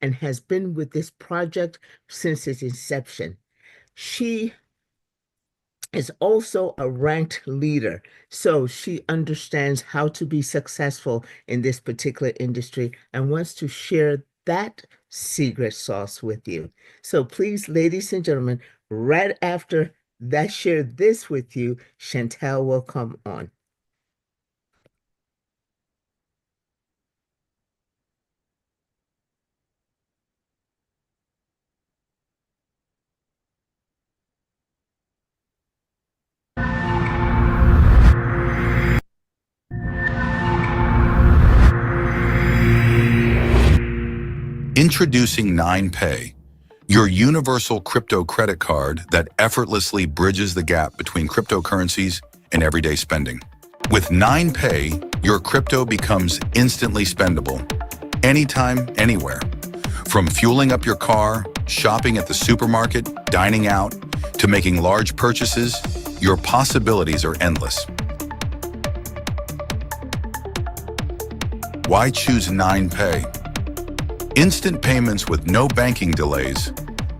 and has been with this project since its inception. She is also a ranked leader, so she understands how to be successful in this particular industry and wants to share that secret sauce with you. So please, ladies and gentlemen, right after that share this with you, Chantel will come on. Introducing 9Pay, your universal crypto credit card that effortlessly bridges the gap between cryptocurrencies and everyday spending. With 9Pay, your crypto becomes instantly spendable, anytime, anywhere. From fueling up your car, shopping at the supermarket, dining out, to making large purchases, your possibilities are endless. Why choose 9Pay? Instant payments with no banking delays,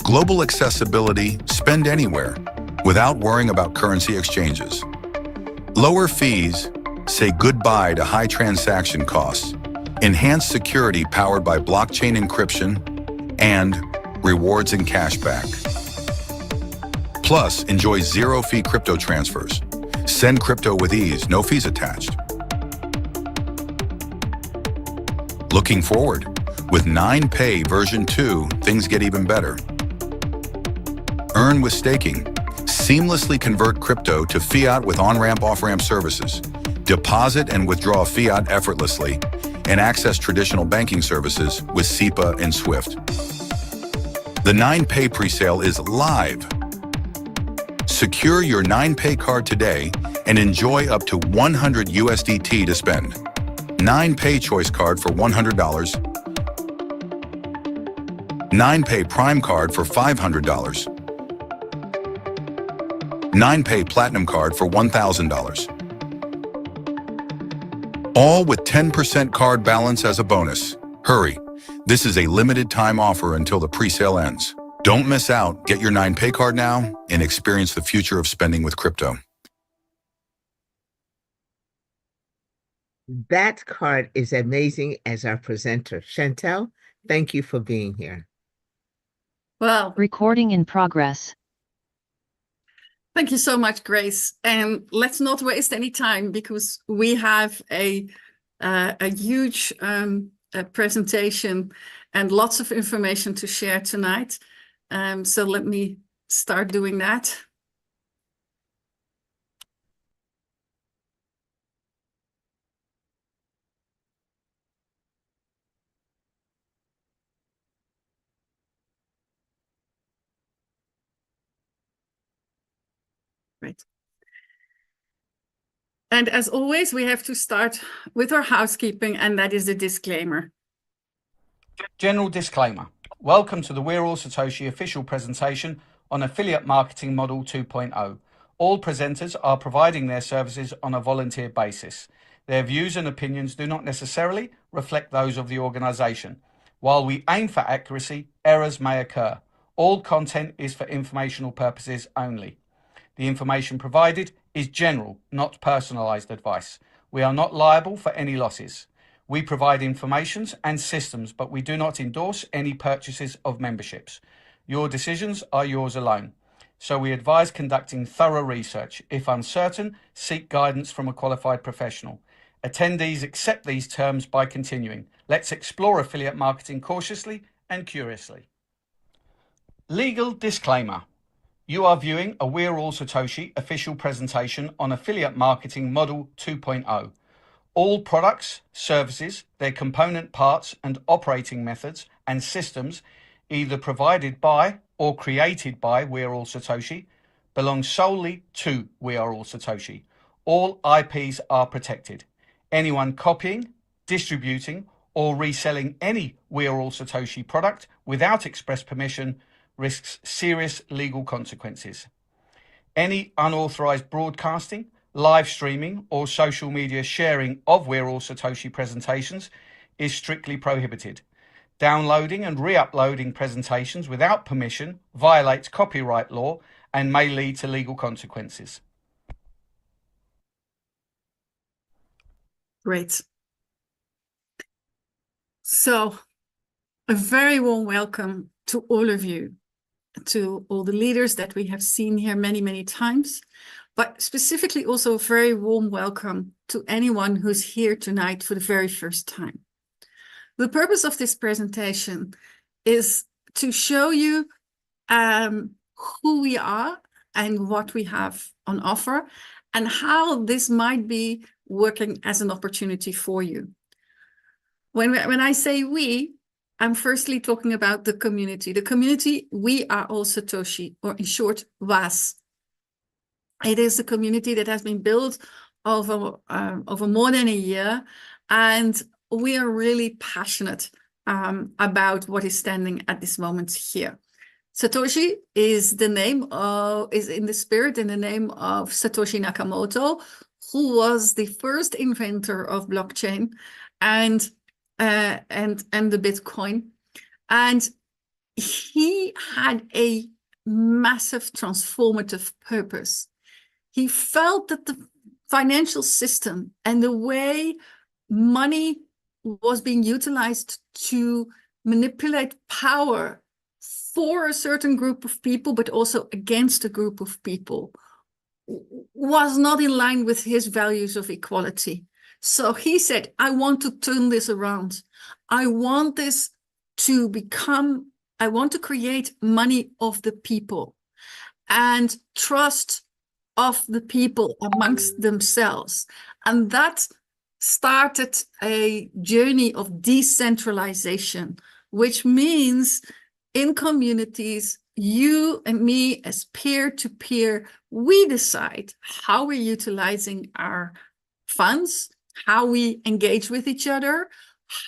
global accessibility, spend anywhere, without worrying about currency exchanges. Lower fees, say goodbye to high transaction costs, enhanced security powered by blockchain encryption, and rewards and cashback. Plus, enjoy zero-fee crypto transfers. Send crypto with ease, no fees attached. Looking forward? With 9Pay version 2, things get even better. Earn with staking. Seamlessly convert crypto to fiat with on-ramp, off-ramp services. Deposit and withdraw fiat effortlessly, and access traditional banking services with SEPA and SWIFT. The 9Pay presale is live. Secure your 9Pay card today and enjoy up to 100 USDT to spend. 9Pay Choice Card for $100. 9Pay Prime Card for $500. 9Pay Platinum Card for $1,000. All with 10% card balance as a bonus. Hurry, this is a limited time offer until the presale ends. Don't miss out. Get your 9Pay card now and experience the future of spending with crypto. That card is amazing as our presenter. Chantel, thank you for being here. Well, Recording in progress. thank you so much, Grace. And let's not waste any time because we have a huge presentation and lots of information to share tonight. So let me start doing that. Right. And as always, we have to start with our housekeeping, and that is a disclaimer. General disclaimer. Welcome to the We're All Satoshi official presentation on Affiliate Marketing Model 2.0. All presenters are providing their services on a volunteer basis. Their views and opinions do not necessarily reflect those of the organization. While we aim for accuracy, errors may occur. All content is for informational purposes only. The information provided is general, not personalized advice. We are not liable for any losses. We provide informations and systems, but we do not endorse any purchases of memberships. Your decisions are yours alone. So we advise conducting thorough research. If uncertain, seek guidance from a qualified professional. Attendees accept these terms by continuing. Let's explore affiliate marketing cautiously and curiously. Legal disclaimer. You are viewing a We're All Satoshi official presentation on Affiliate Marketing Model 2.0. All products, services, their component parts and operating methods and systems either provided by or created by We're All Satoshi belong solely to We Are All Satoshi. All IPs are protected. Anyone copying, distributing or reselling any We Are All Satoshi product without express permission risks serious legal consequences. Any unauthorized broadcasting, live streaming or social media sharing of We're All Satoshi presentations is strictly prohibited. Downloading and re-uploading presentations without permission violates copyright law and may lead to legal consequences. Great. So, a very warm welcome to all of you, to all the leaders that we have seen here many, many times, but specifically also a very warm welcome to anyone who's here tonight for the very first time. The purpose of this presentation is to show you who we are and what we have on offer, and how this might be working as an opportunity for you. When I say we, I'm firstly talking about the community. The community, we are all Satoshi, or in short, Waas. It is a community that has been built over more than a year, and we are really passionate about what is standing at this moment here. Satoshi is the name of, is in the spirit, in the name of Satoshi Nakamoto, who was the first inventor of blockchain and the Bitcoin. And he had a massive transformative purpose. He felt that the financial system and the way money was being utilized to manipulate power for a certain group of people, but also against a group of people, was not in line with his values of equality. So he said, I want to turn this around. I want this to become, I want to create money of the people and trust of the people amongst themselves. And that started a journey of decentralization, which means in communities, you and me as peer-to-peer, we decide how we're utilizing our funds, how we engage with each other,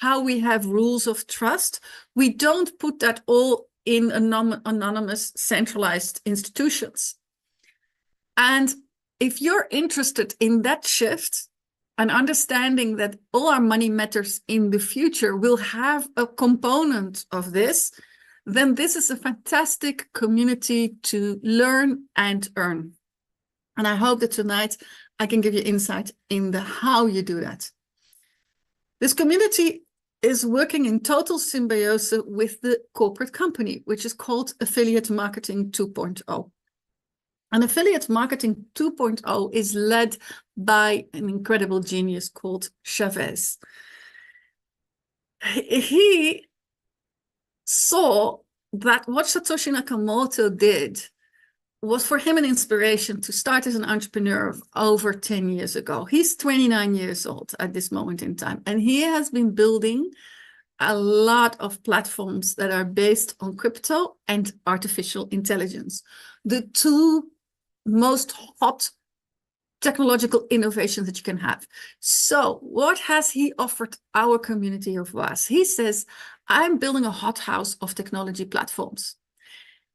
how we have rules of trust. We don't put that all in anonymous centralized institutions. And if you're interested in that shift and understanding that all our money matters in the future will have a component of this, then this is a fantastic community to learn and earn. And I hope that tonight I can give you insight in the how you do that. This community is working in total symbiosis with the corporate company, which is called Affiliate Marketing 2.0. And Affiliate Marketing 2.0 is led by an incredible genius called Chavez. He saw that what Satoshi Nakamoto did was for him an inspiration to start as an entrepreneur over 10 years ago. He's 29 years old at this moment in time, and he has been building a lot of platforms that are based on crypto and artificial intelligence, the two most hot technological innovations that you can have. So what has he offered our community of Waas? He says, I'm building a hothouse of technology platforms.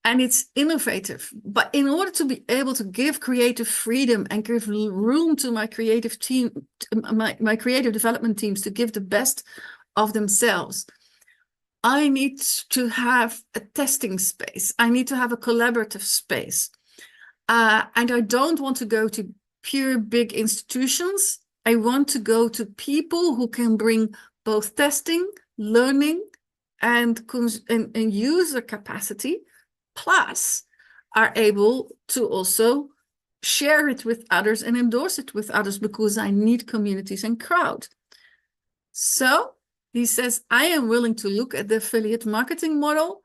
And it's innovative. But in order to be able to give creative freedom and give room to my creative team, my creative development teams to give the best of themselves, I need to have a testing space. I need to have a collaborative space. And I don't want to go to pure big institutions. I want to go to people who can bring both testing, learning, and user capacity, plus are able to also share it with others and endorse it with others, because I need communities and crowd. So he says, I am willing to look at the affiliate marketing model,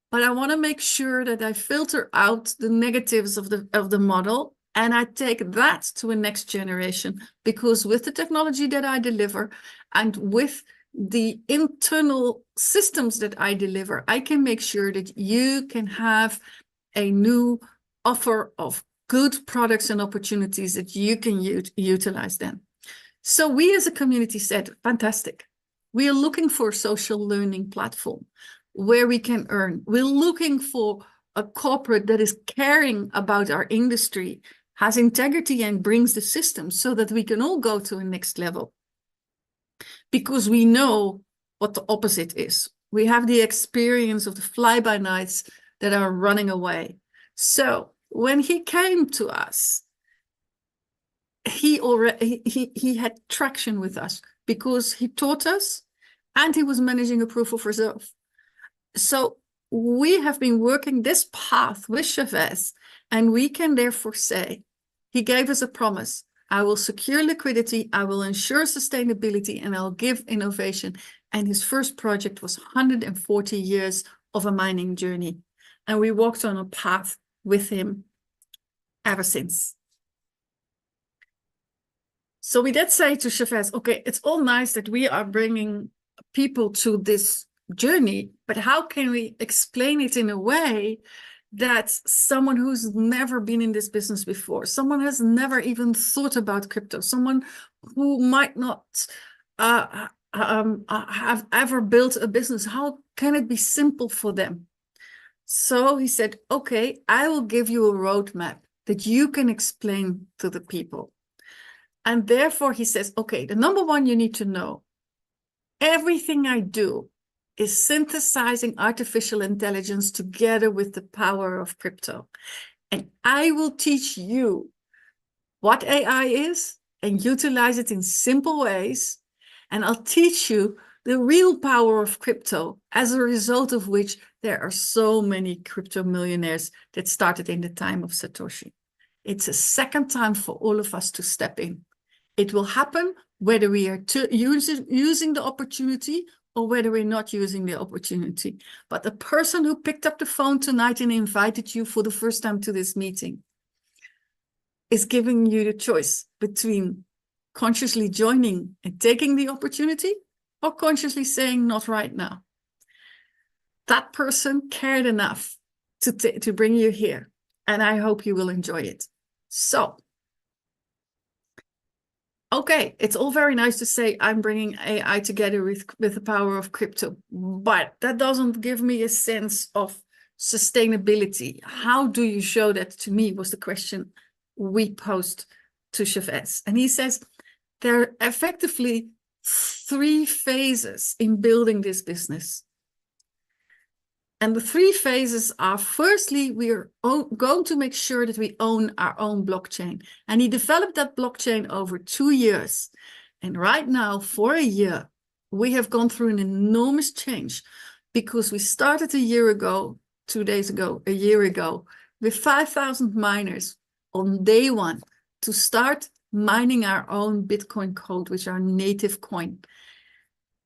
but I want to make sure that I filter out the negatives of the model, and I take that to a next generation, because with the technology that I deliver and with the internal systems that I deliver, I can make sure that you can have a new offer of good products and opportunities that you can utilize them. So we as a community said, fantastic. We are looking for a social learning platform where we can earn. We're looking for a corporate that is caring about our industry, has integrity, and brings the system so that we can all go to a next level. Because we know what the opposite is. We have the experience of the fly-by-nights that are running away. So when he came to us, he had traction with us because he taught us and he was managing a proof of reserve. So we have been working this path with Chavez, and we can therefore say, he gave us a promise. I will secure liquidity, I will ensure sustainability, and I'll give innovation. And his first project was 140 years of a mining journey. And we walked on a path with him ever since. So we did say to Chavez, okay, it's all nice that we are bringing people to this journey, but how can we explain it in a way that someone who's never been in this business before, someone has never even thought about crypto, someone who might not have ever built a business, how can it be simple for them? So he said, okay, I will give you a roadmap that you can explain to the people. And therefore he says, okay, the number one you need to know, everything I do is synthesizing artificial intelligence together with the power of crypto. And I will teach you what AI is and utilize it in simple ways. And I'll teach you the real power of crypto, as a result of which there are so many crypto millionaires that started in the time of Satoshi. It's a second time for all of us to step in. It will happen whether we are using the opportunity or whether we're not using the opportunity. But the person who picked up the phone tonight and invited you for the first time to this meeting is giving you the choice between consciously joining and taking the opportunity or consciously saying, not right now. That person cared enough to bring you here, and I hope you will enjoy it. So, okay, it's all very nice to say I'm bringing AI together with the power of crypto, but that doesn't give me a sense of sustainability. How do you show that to me, was the question we posed to Chavez. And he says there are effectively 3 phases in building this business. And the 3 phases are, firstly, we are going to make sure that we own our own blockchain. And he developed that blockchain over 2 years. And right now, for a year, we have gone through an enormous change, because we started a year ago, 2 days ago, a year ago, with 5,000 miners on day one to start mining our own Bitcoin code, which is our native coin.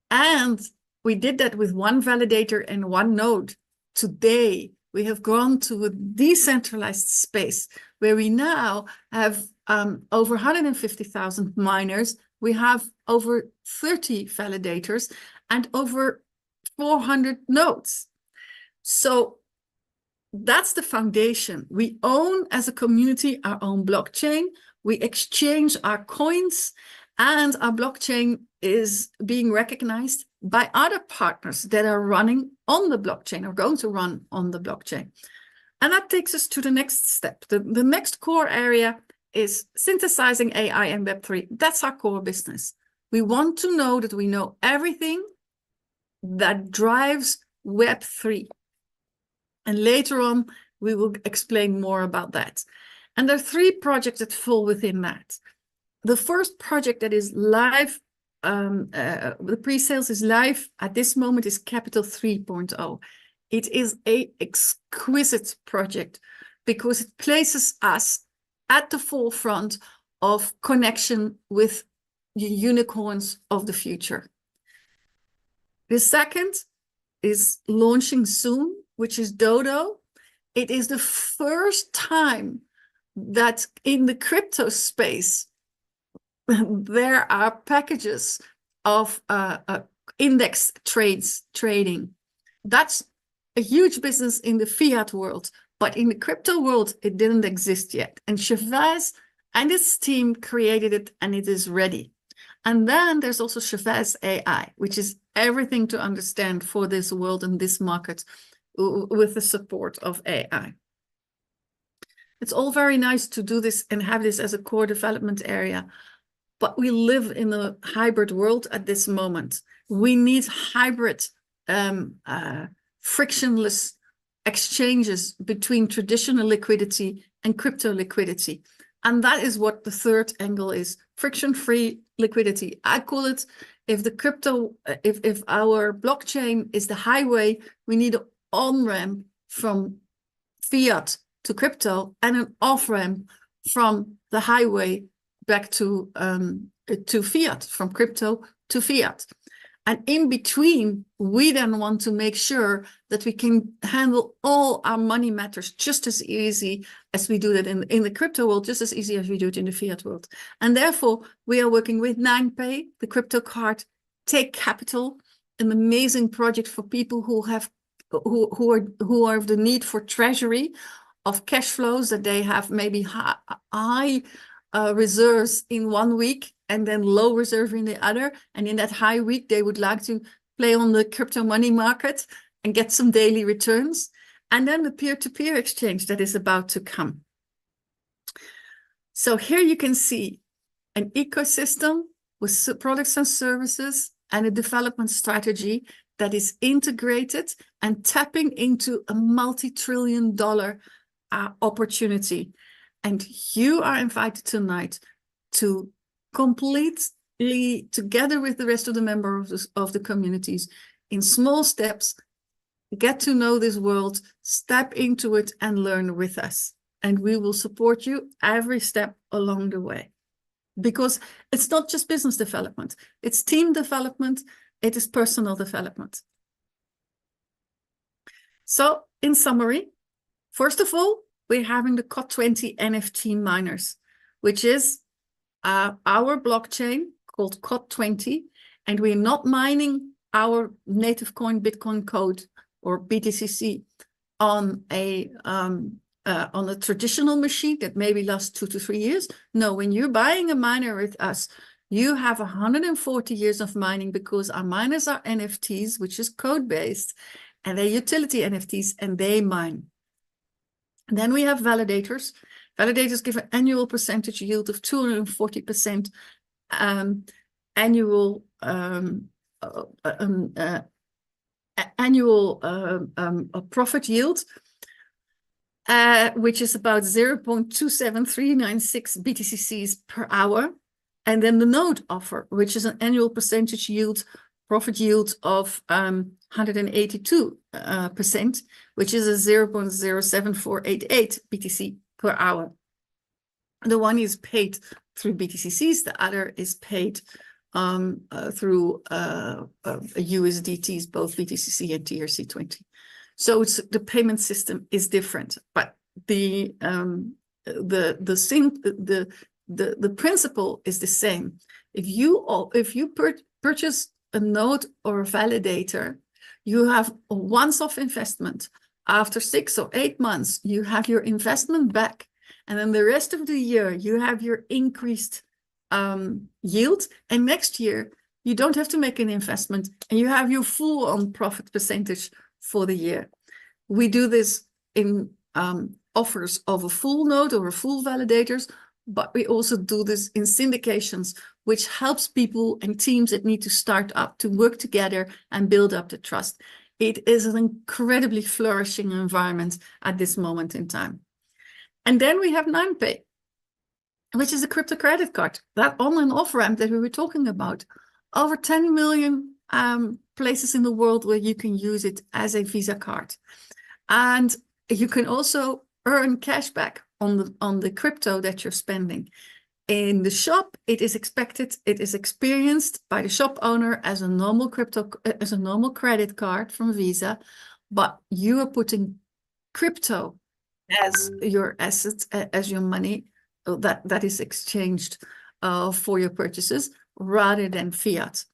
And we did that with 1 validator and 1 node. Today, we have gone to a decentralized space where we now have over 150,000 miners. We have over 30 validators and over 400 nodes. So that's the foundation. We own, as a community, our own blockchain. We exchange our coins, and our blockchain is being recognized by other partners that are running on the blockchain, or going to run on the blockchain. And that takes us to the next step. The next core area is synthesizing AI and Web3. That's our core business. We want to know that we know everything that drives Web3. And later on, we will explain more about that. And there are 3 projects that fall within that. The first project that is live, the pre-sales is live at this moment, is Capital 3.0. It is an exquisite project because it places us at the forefront of connection with the unicorns of the future. The second is launching soon, which is Dodo. It is the first time that in the crypto space, there are packages of index trading. That's a huge business in the fiat world, but in the crypto world, it didn't exist yet. And Chavez and his team created it, and it is ready. And then there's also Chavez AI, which is everything to understand for this world and this market with the support of AI. It's all very nice to do this and have this as a core development area, but we live in a hybrid world at this moment. We need hybrid frictionless exchanges between traditional liquidity and crypto liquidity. And that is what the third angle is, friction-free liquidity. I call it, if our blockchain is the highway, we need an on-ramp from fiat to crypto and an off-ramp from the highway back to fiat, from crypto to fiat. And in between, we then want to make sure that we can handle all our money matters just as easy as we do that in the crypto world, just as easy as we do it in the fiat world. And therefore, we are working with 9Pay, the crypto card, Take Capital, an amazing project for people who are of the need for treasury of cash flows, that they have maybe high reserves in 1 week and then low reserve in the other. And in that high week, they would like to play on the crypto money market and get some daily returns. And then the peer-to-peer exchange that is about to come. So here you can see an ecosystem with products and services and a development strategy that is integrated and tapping into a multi-trillion-dollar opportunity. And you are invited tonight to completely, together with the rest of the members of the communities, in small steps, get to know this world, step into it and learn with us. And we will support you every step along the way. Because it's not just business development, it's team development, it is personal development. So in summary, first of all, we're having the COT20 NFT miners, which is our blockchain called COT20, and we're not mining our native coin Bitcoin code or BTCC on a traditional machine that maybe lasts 2 to 3 years. No, when you're buying a miner with us, you have 140 years of mining, because our miners are NFTs, which is code-based, and they're utility NFTs, and they mine. And then we have validators. Validators give an annual percentage yield of 240% annual profit yield, which is about 0.27396 BTCCs per hour. And then the node offer, which is an annual percentage yield, profit yield of 182%, which is a 0.07488 BTC per hour. The one is paid through BTCCs, the other is paid through USDTs, both BTCC and TRC20. So the payment system is different, but the principle is the same. If you purchase a node or a validator, you have a once-off investment. After 6 or 8 months, you have your investment back, and then the rest of the year you have your increased yield, and next year you don't have to make an investment and you have your full-on profit percentage for the year. We do this in offers of a full node or a full validators, but we also do this in syndications, which helps people and teams that need to start up to work together and build up the trust. It is an incredibly flourishing environment at this moment in time. And then we have 9Pay, which is a crypto credit card, that on and off ramp that we were talking about. Over 10 million places in the world where you can use it as a Visa card. And you can also earn cash back on the crypto that you're spending. In the shop, it is experienced by the shop owner as a normal credit card from Visa, but you are putting crypto as your assets, as your money that is exchanged for your purchases, rather than fiat.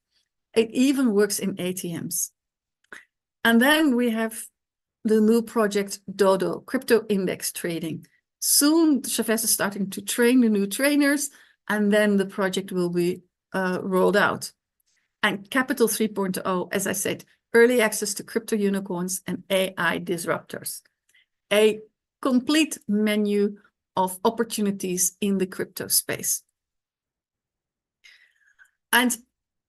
It even works in ATMs. And then we have the new project Dodo, crypto index trading. Soon, Chavez is starting to train the new trainers, and then the project will be rolled out. And Capital 3.0, as I said, early access to crypto unicorns and AI disruptors. A complete menu of opportunities in the crypto space. And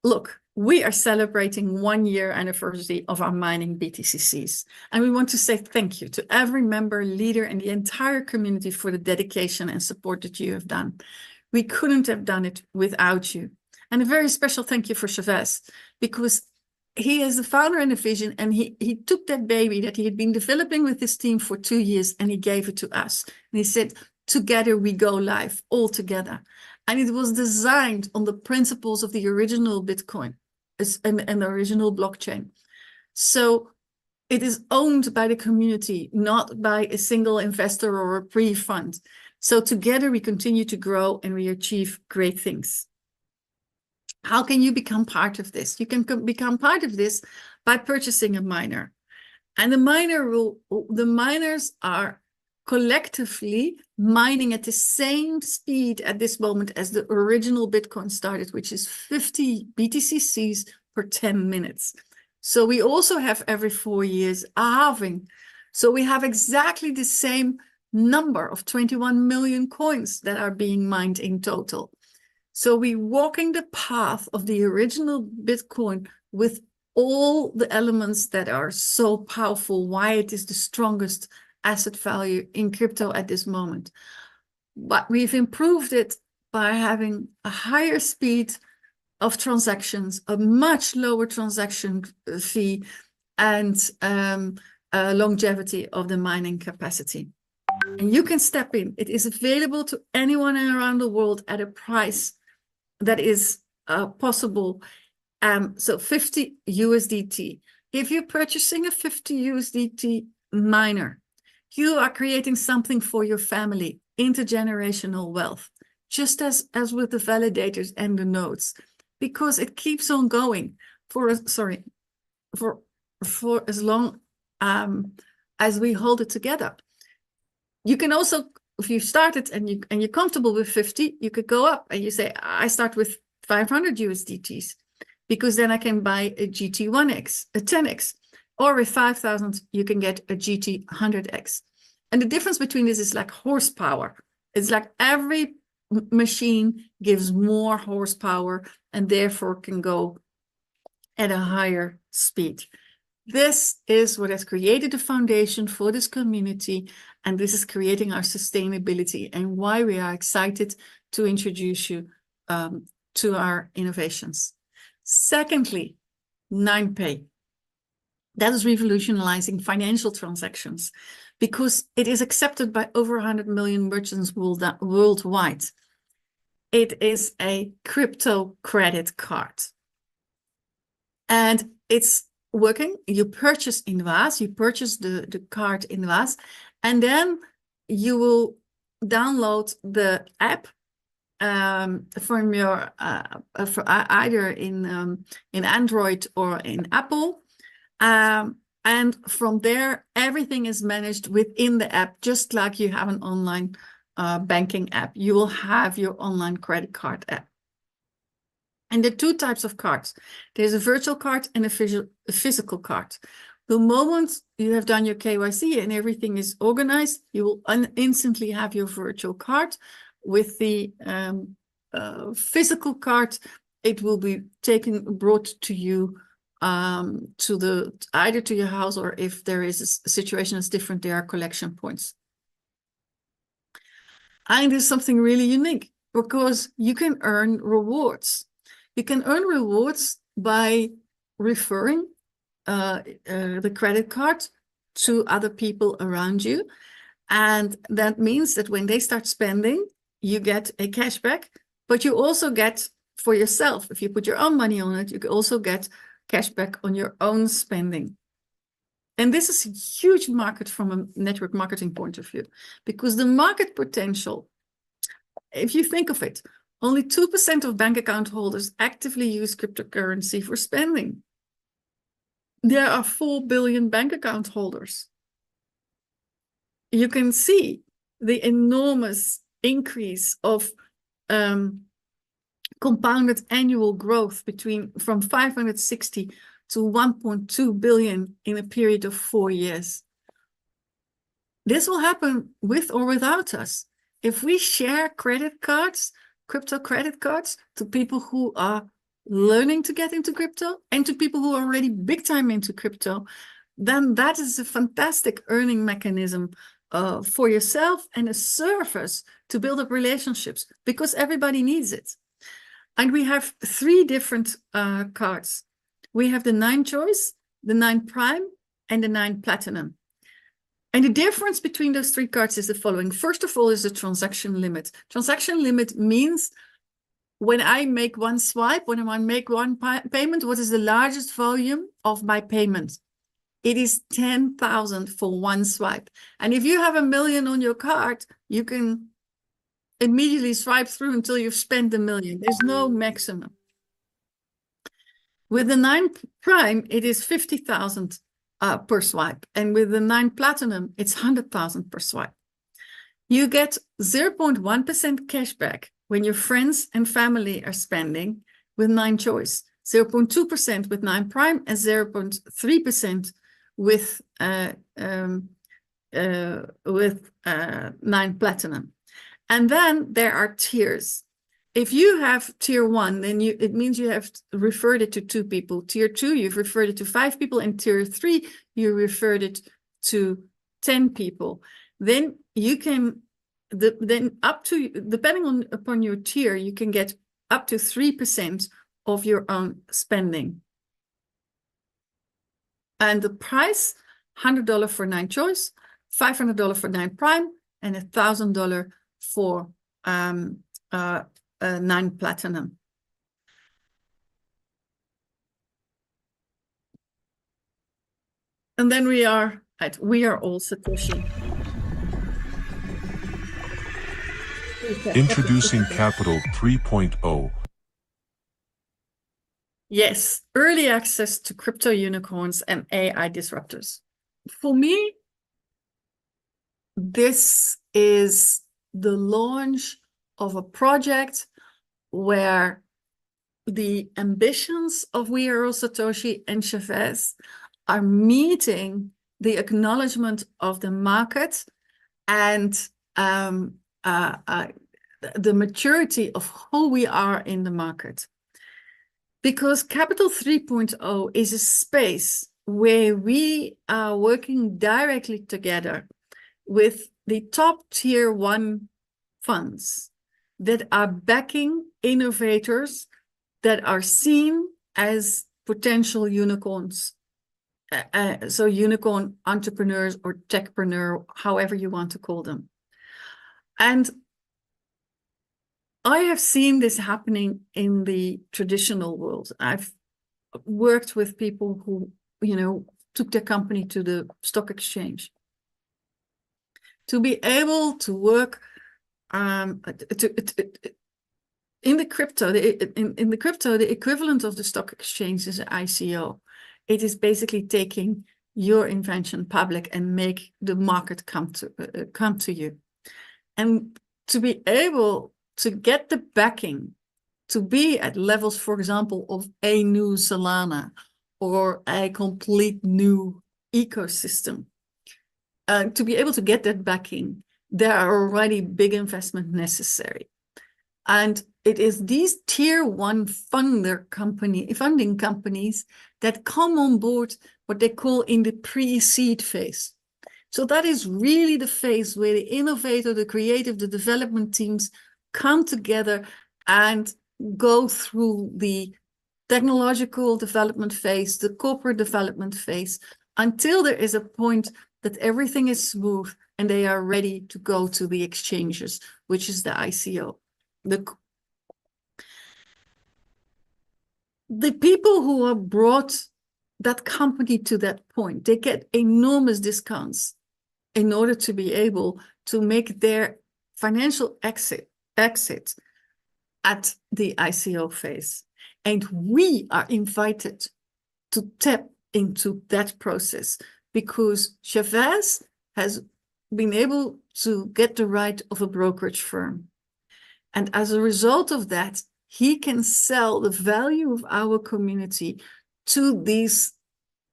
look, we are celebrating 1 year anniversary of our mining BTCCs. And we want to say thank you to every member, leader, and the entire community for the dedication and support that you have done. We couldn't have done it without you. And a very special thank you for Chavez, because he is the founder and the vision, and he took that baby that he had been developing with his team for 2 years, and he gave it to us. And he said, together we go live, all together. And it was designed on the principles of the original Bitcoin and the original blockchain. So it is owned by the community, not by a single investor or a pre-fund. So together we continue to grow and we achieve great things. How can you become part of this? You can become part of this by purchasing a miner. And the miners are collectively mining at the same speed at this moment as the original Bitcoin started, which is 50 BTCCs per 10 minutes. So we also have every 4 years a halving. So we have exactly the same number of 21 million coins that are being mined in total. So we're walking the path of the original Bitcoin with all the elements that are so powerful, why it is the strongest asset value in crypto at this moment. But we've improved it by having a higher speed of transactions, a much lower transaction fee, and longevity of the mining capacity. And you can step in. It is available to anyone around the world at a price that is possible. So 50 USDT. If you're purchasing a 50 USDT miner, you are creating something for your family, intergenerational wealth, just as with the validators and the nodes, because it keeps on going for as long as we hold it together. You can also, if you started and you're comfortable with 50, you could go up and you say, I start with 500 USDTs, because then I can buy a GT1X, a 10X, or with 5,000, you can get a GT 100X. And the difference between this is like horsepower. It's like every machine gives more horsepower and therefore can go at a higher speed. This is what has created the foundation for this community, and this is creating our sustainability and why we are excited to introduce you to our innovations. Secondly, 9Pay. That is revolutionizing financial transactions because it is accepted by over 100 million merchants worldwide. It is a crypto credit card. And it's working. You purchase in Waas, you purchase the card in Waas, and then you will download the app from your for either in Android or in Apple, and from there everything is managed within the app, just like you have an online banking app. You will have your online credit card app. And there are two types of cards. There's a virtual card and a physical card. The moment you have done your KYC and everything is organized, you will instantly have your virtual card. With the physical card, it will be brought to you either to your house, or if there is a situation that's different, there are collection points. And there's something really unique because you can earn rewards. You can earn rewards by referring the credit card to other people around you. And that means that when they start spending, you get a cashback, but you also get for yourself. If you put your own money on it, you can also get cashback on your own spending. And this is a huge market from a network marketing point of view, because the market potential, if you think of it, only 2% of bank account holders actively use cryptocurrency for spending. There are 4 billion bank account holders. You can see the enormous increase of compounded annual growth from 560 to 1.2 billion in a period of 4 years. This will happen with or without us. If we share credit cards, crypto credit cards, to people who are learning to get into crypto and to people who are already big time into crypto, then that is a fantastic earning mechanism for yourself and a service to build up relationships, because everybody needs it. And we have 3 different cards. We have the 9 choice, the 9 prime, and the 9 platinum. And the difference between those 3 cards is the following. First of all is the transaction limit. Transaction limit means when I make one swipe, when I make one payment, what is the largest volume of my payment? It is 10,000 for one swipe. And if you have 1 million on your card, you can immediately swipe through until you've spent 1 million. There's no maximum. With the 9 prime, it is 50,000 per swipe. And with the 9 platinum, it's 100,000 per swipe. You get 0.1% cashback when your friends and family are spending with 9 choice, 0.2% with 9 prime, and 0.3% with 9 platinum. And then there are tiers. If you have tier 1, then it means you have referred it to 2 people. Tier 2, you've referred it to 5 people. And tier 3, you referred it to 10 people. Then you can, then up to, depending upon your tier, you can get up to 3% of your own spending. And the price, $100 for 9 choice, $500 for 9 prime, and $1,000 for 9 platinum. And then we are all Satoshi. Introducing Capital 3.0. Yes, early access to crypto unicorns and AI disruptors. For me, this is the launch of a project where the ambitions of We Are All Satoshi and Chavez are meeting the acknowledgement of the market and the maturity of who we are in the market. Because Capital 3.0 is a space where we are working directly together with the top tier 1 funds that are backing innovators that are seen as potential unicorns. So unicorn entrepreneurs or techpreneur, however you want to call them. And I have seen this happening in the traditional world. I've worked with people who, took their company to the stock exchange. To be able to work in the crypto, the equivalent of the stock exchange is an ICO. It is basically taking your invention public and make the market come to you. And to be able to get the backing to be at levels, for example, of a new Solana or a complete new ecosystem, to be able to get that backing, there are already big investment necessary. And it is these tier 1 funding companies that come on board what they call in the pre-seed phase. So that is really the phase where the innovator, the creative, the development teams come together and go through the technological development phase, the corporate development phase, until there is a point that everything is smooth and they are ready to go to the exchanges, which is the ICO. The people who are brought that company to that point, they get enormous discounts in order to be able to make their financial exit at the ICO phase. And we are invited to tap into that process because Chavez has been able to get the right of a brokerage firm. And as a result of that, he can sell the value of our community to these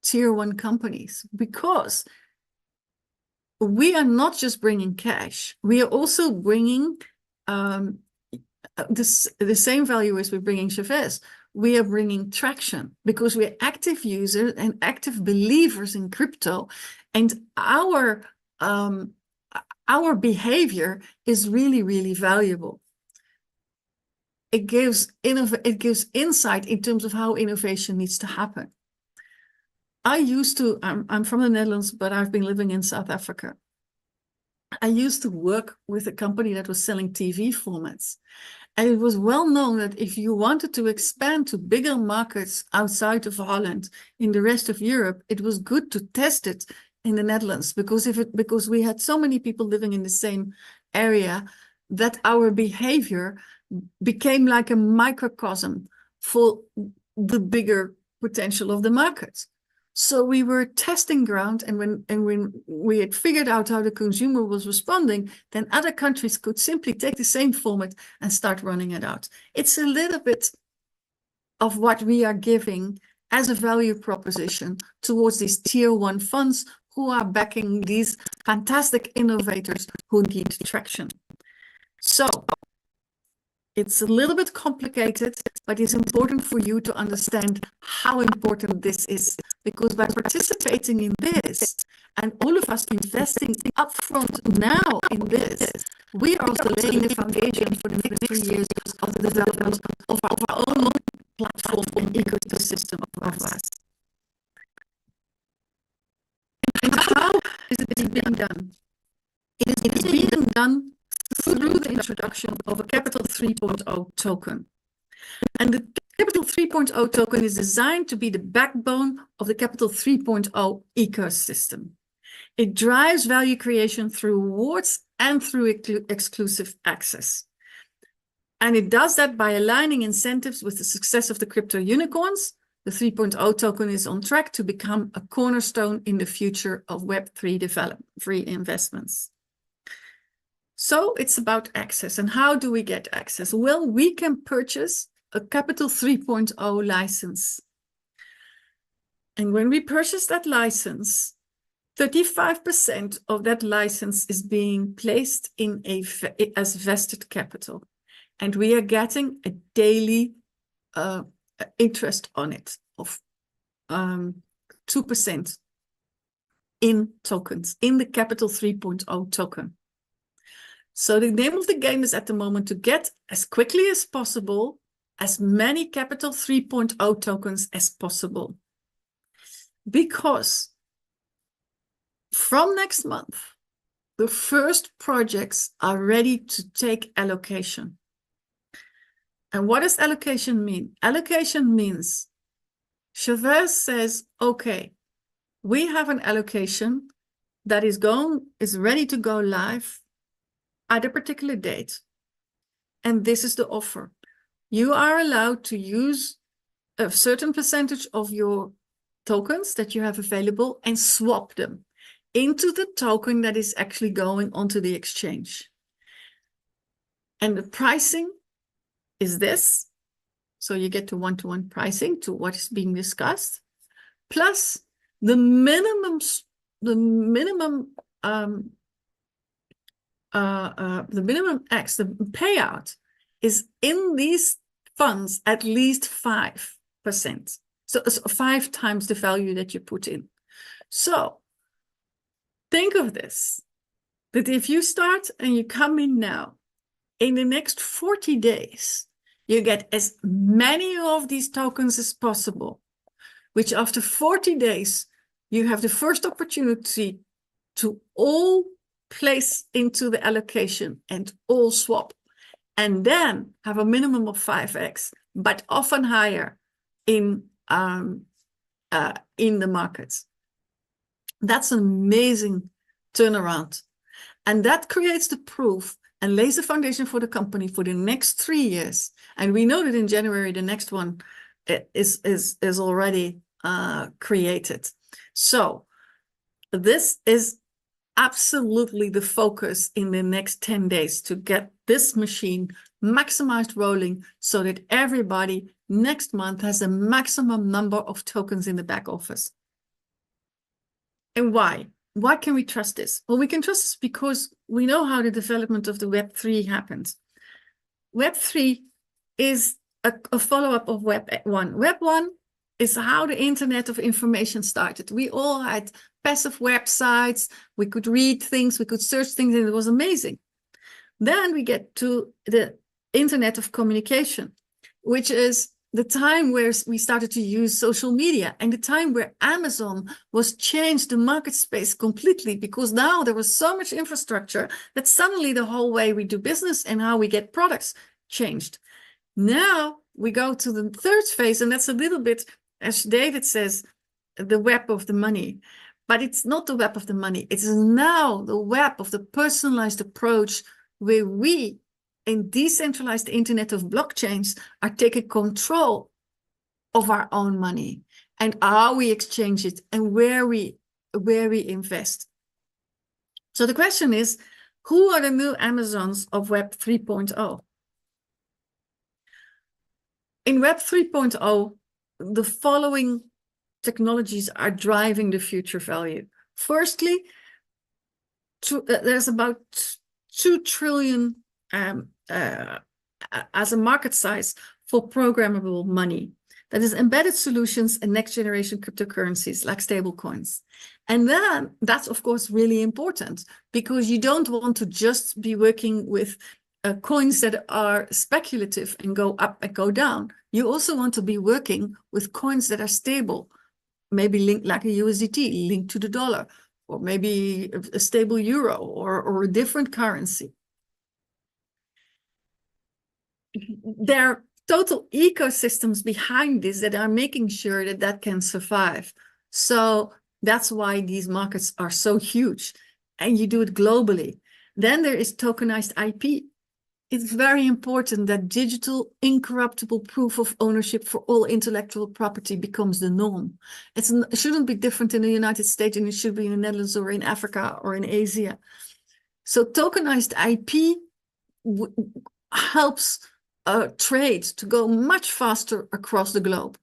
tier 1 companies, because we are not just bringing cash, we are also bringing the same value as we're bringing Chavez. we are bringing traction because we're active users and active believers in crypto, and our behavior is really, really valuable. It gives insight in terms of how innovation needs to happen. I'm from the Netherlands, but I've been living in South Africa. I used to work with a company that was selling TV formats. And it was well known that if you wanted to expand to bigger markets outside of Holland, in the rest of Europe, it was good to test it in the Netherlands, because we had so many people living in the same area that our behavior became like a microcosm for the bigger potential of the market. So we were testing ground, and when we had figured out how the consumer was responding, then other countries could simply take the same format and start running it out. It's a little bit of what we are giving as a value proposition towards these tier one funds who are backing these fantastic innovators who need traction. So it's a little bit complicated, but it's important for you to understand how important this is, because by participating in this and all of us investing upfront now in this, we are also laying the foundation for the next 3 years of the development of our own platform and ecosystem of Waas. And how is it being done? It is being done through the introduction of a Capital 3.0 token. And the Capital 3.0 token is designed to be the backbone of the Capital 3.0 ecosystem. It drives value creation through rewards and through exclusive access. And it does that by aligning incentives with the success of the crypto unicorns. The 3.0 token is on track to become a cornerstone in the future of Web3 development, free investments. So it's about access. And how do we get access? Well, we can purchase a Capital 3.0 license. And when we purchase that license, 35% of that license is being placed in as vested capital. And we are getting a daily interest on it of 2% in tokens, in the Capital 3.0 token. So the name of the game is at the moment to get as quickly as possible as many Capital 3.0 tokens as possible. Because from next month, the first projects are ready to take allocation. And what does allocation mean? Allocation means Chavez says, okay, we have an allocation that is ready to go live at a particular date. And this is the offer. You are allowed to use a certain percentage of your tokens that you have available and swap them into the token that is actually going onto the exchange. And the pricing is this. So you get to one-to-one pricing to what is being discussed, plus the minimum X, the payout is in these funds at least 5%. So 5 times the value that you put in. So think of this, that if you start and you come in now, in the next 40 days, you get as many of these tokens as possible, which after 40 days, you have the first opportunity to all place into the allocation and all swap, and then have a minimum of 5x, but often higher in the markets. That's an amazing turnaround. And that creates the proof and lays the foundation for the company for the next 3 years. And we know that in January, the next one is already created. So this is absolutely the focus in the next 10 days to get this machine maximized rolling so that everybody next month has a maximum number of tokens in the back office. And why? Why can we trust this? Well, we can trust this because we know how the development of the Web3 happens. Web3 is a follow-up of Web 1. Web 1 is how the Internet of Information started. We all had passive websites. We could read things, we could search things, and it was amazing. Then we get to the Internet of Communication, which is the time where we started to use social media, and the time where Amazon was changed the market space completely, because now there was so much infrastructure that suddenly the whole way we do business and how we get products changed. Now we go to the third phase, and that's a little bit, as David says, the web of the money. But it's not the web of the money. It is now the web of the personalized approach, where we, in decentralized internet of blockchains, are taking control of our own money and how we exchange it and where we invest. So the question is, who are the new Amazons of Web 3.0? In Web 3.0, the following technologies are driving the future value. Firstly, there's about 2 trillion as a market size for programmable money. That is embedded solutions and next generation cryptocurrencies like stablecoins. And then that's, of course, really important, because you don't want to just be working with coins that are speculative and go up and go down. You also want to be working with coins that are stable, maybe linked like a USDT, linked to the dollar, or maybe a stable euro or a different currency. There are total ecosystems behind this that are making sure that that can survive. So that's why these markets are so huge, and you do it globally. Then there is tokenized IP. It's very important that digital incorruptible proof of ownership for all intellectual property becomes the norm. It shouldn't be different in the United States, and it should be in the Netherlands or in Africa or in Asia. So tokenized IP helps trade to go much faster across the globe.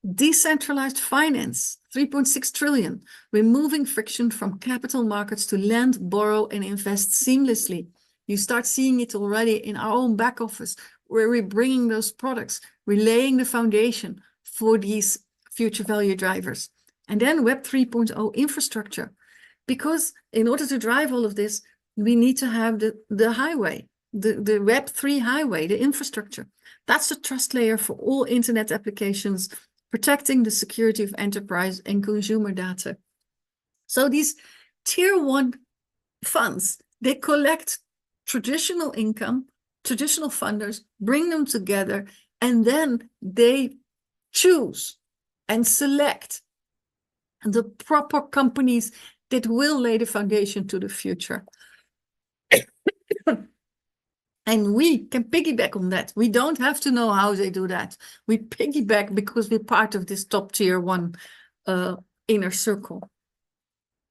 Decentralized finance, 3.6 trillion, removing friction from capital markets to lend, borrow, and invest seamlessly. You start seeing it already in our own back office, where we're bringing those products, we're laying the foundation for these future value drivers. And then Web 3.0 infrastructure, because in order to drive all of this, we need to have the highway, the Web 3 highway, the infrastructure. That's the trust layer for all internet applications, protecting the security of enterprise and consumer data. So these tier 1 funds, they collect traditional income, traditional funders, bring them together, and then they choose and select the proper companies that will lay the foundation to the future. And we can piggyback on that. We don't have to know how they do that. We piggyback because we're part of this top tier 1 inner circle.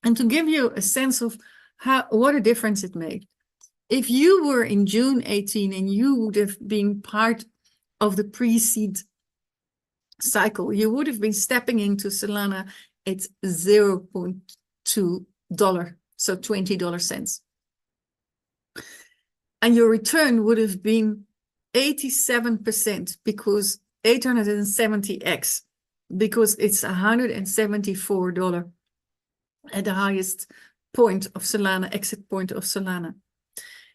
And to give you a sense of what a difference it made, if you were in June 18 and you would have been part of the pre-seed cycle, you would have been stepping into Solana at $0.2, so 20 cents. And your return would have been 87%, because 870x, because it's $174 at the highest point of Solana, exit point of Solana.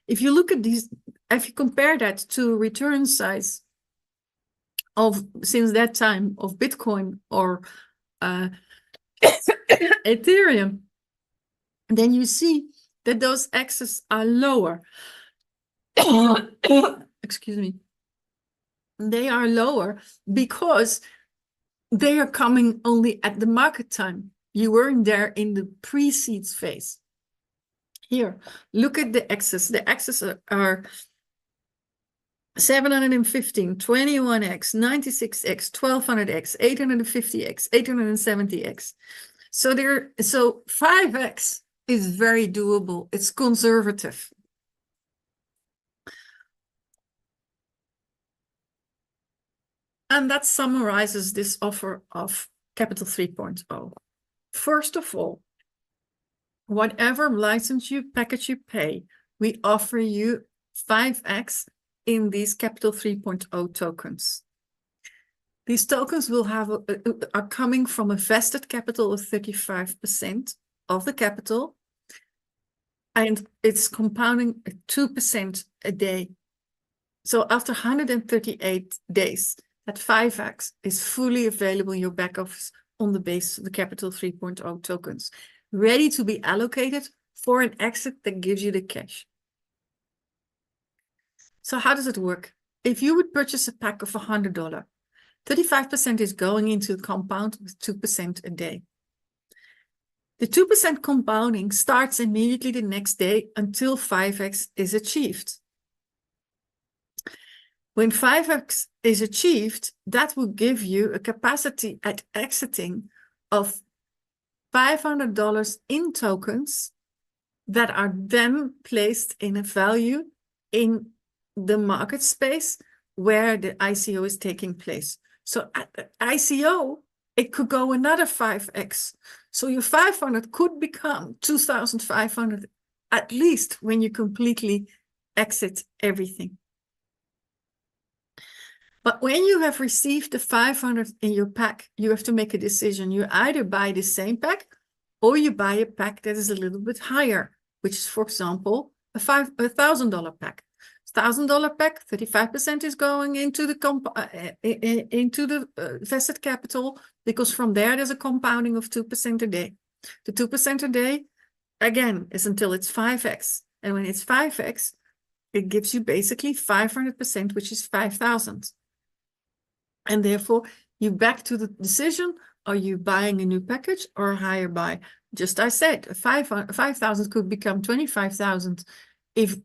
If you look at these, if you compare that to return size of, since that time, of Bitcoin or Ethereum, then you see that those axes are lower. Excuse me. They are lower because they are coming only at the market time. You weren't there in the pre-seeds phase. Here, look at the axes. The axes are 715, 21x, 96x, 1200x, 850x, 870x. So 5x is very doable. It's conservative. And that summarizes this offer of Capital 3.0. First of all, whatever license package you pay, we offer you 5x in these Capital 3.0 tokens. These tokens will have are coming from a vested capital of 35% of the capital, and it's compounding at 2% a day. So after 138 days, that 5x is fully available in your back office on the basis of the Capital 3.0 tokens, ready to be allocated for an exit that gives you the cash. So how does it work? If you would purchase a pack of $100, 35% is going into the compound with 2% a day. The 2% compounding starts immediately the next day until 5x is achieved. When 5x is achieved, that will give you a capacity at exiting of $500 in tokens that are then placed in a value in the market space where the ICO is taking place. So at the ICO, it could go another 5x. So your 500 could become 2,500 at least when you completely exit everything. But when you have received the 500 in your pack, you have to make a decision. You either buy the same pack or you buy a pack that is a little bit higher, which is, for example, a $1,000 pack. $1,000 pack, 35% is going into the vested capital, because from there's a compounding of 2% a day. The 2% a day, again, is until it's 5x. And when it's 5x, it gives you basically 500%, which is 5,000. And therefore, you back to the decision, are you buying a new package or a higher buy? Just I said, 5,000 could become 25,000 if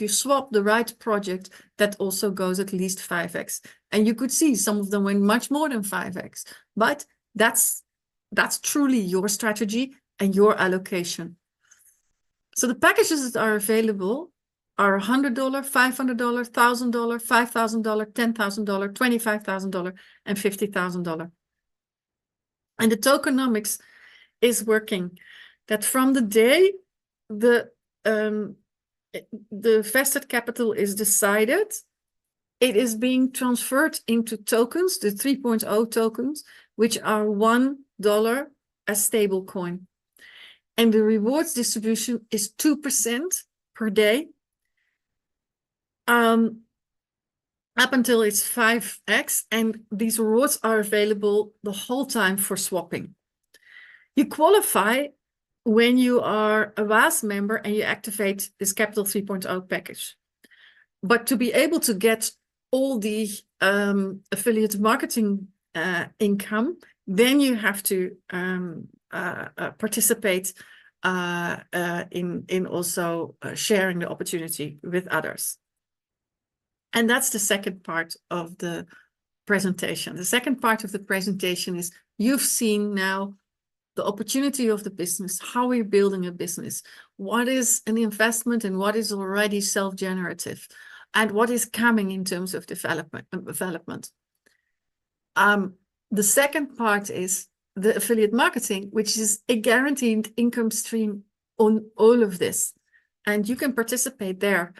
you swap the right project, that also goes at least 5x. And you could see some of them went much more than 5x. But that's truly your strategy and your allocation. So the packages that are available are $100, $500, $1,000, $5,000, $10,000, $25,000, and $50,000. And the tokenomics is working. That from the day the vested capital is decided, it is being transferred into tokens, the 3.0 tokens, which are $1 as stable coin. And the rewards distribution is 2% per day. Up until it's 5x, and these rewards are available the whole time for swapping. You qualify when you are a Waas member and you activate this Capital 3.0 package. But to be able to get all the affiliate marketing income, then you have to participate in also sharing the opportunity with others. And that's the second part of the presentation. The second part of the presentation is you've seen now the opportunity of the business, how we're building a business, what is an investment and what is already self-generative, and what is coming in terms of development. The second part is the affiliate marketing, which is a guaranteed income stream on all of this. And you can participate there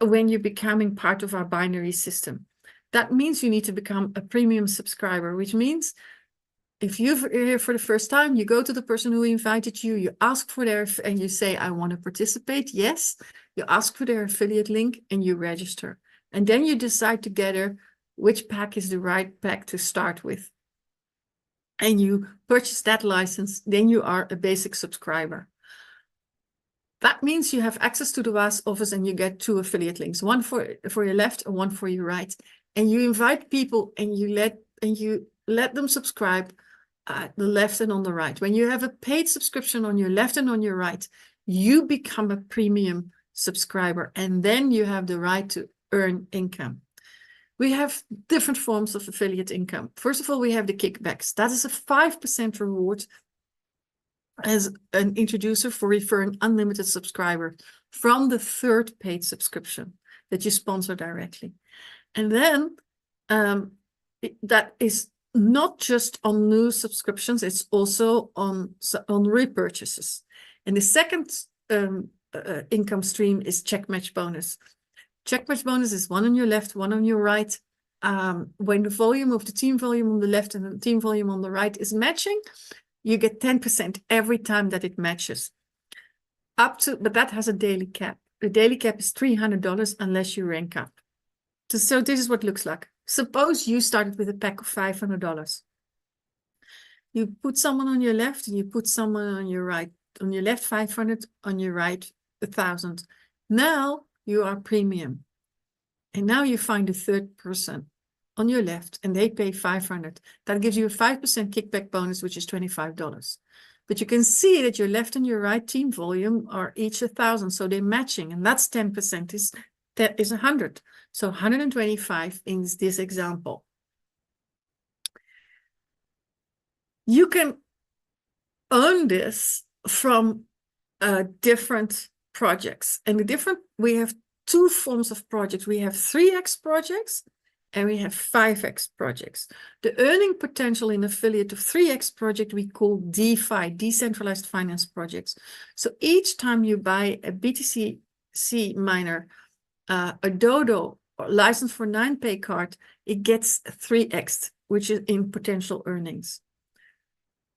when you're becoming part of our binary system. That means you need to become a premium subscriber, which means if you're here for the first time, you go to the person who invited you, you ask for their, and you say, I want to participate. Yes. You ask for their affiliate link and you register. And then you decide together which pack is the right pack to start with. And you purchase that license, then you are a basic subscriber. That means you have access to the Waas office and you get 2 affiliate links, one for your left and one for your right. And you invite people and you let them subscribe at the left and on the right. When you have a paid subscription on your left and on your right, you become a premium subscriber, and then you have the right to earn income. We have different forms of affiliate income. First of all, we have the kickbacks. That is a 5% reward as an introducer for referring unlimited subscribers from the third paid subscription that you sponsor directly. And then that is not just on new subscriptions, it's also on repurchases. And the second income stream is check match bonus. Check match bonus is one on your left, one on your right when the volume of the team volume on the left and the team volume on the right is matching, you get 10% every time that it matches. But that has a daily cap. The daily cap is $300 unless you rank up. So this is what it looks like. Suppose you started with a pack of $500. You put someone on your left and you put someone on your right. On your left, 500, on your right, 1,000. Now you are premium. And now you find a third person on your left and they pay 500. That gives you a 5% kickback bonus, which is $25. But you can see that your left and your right team volume are each 1,000. So they're matching, and that's 10% that is 100. So 125 in this example. You can earn this from different projects. And we have two forms of projects. We have 3x projects and we have 5x projects. The earning potential in affiliate of 3x project we call DeFi, decentralized finance projects. So each time you buy a BTC miner, a Dodo or license for 9pay card, it gets 3x, which is in potential earnings.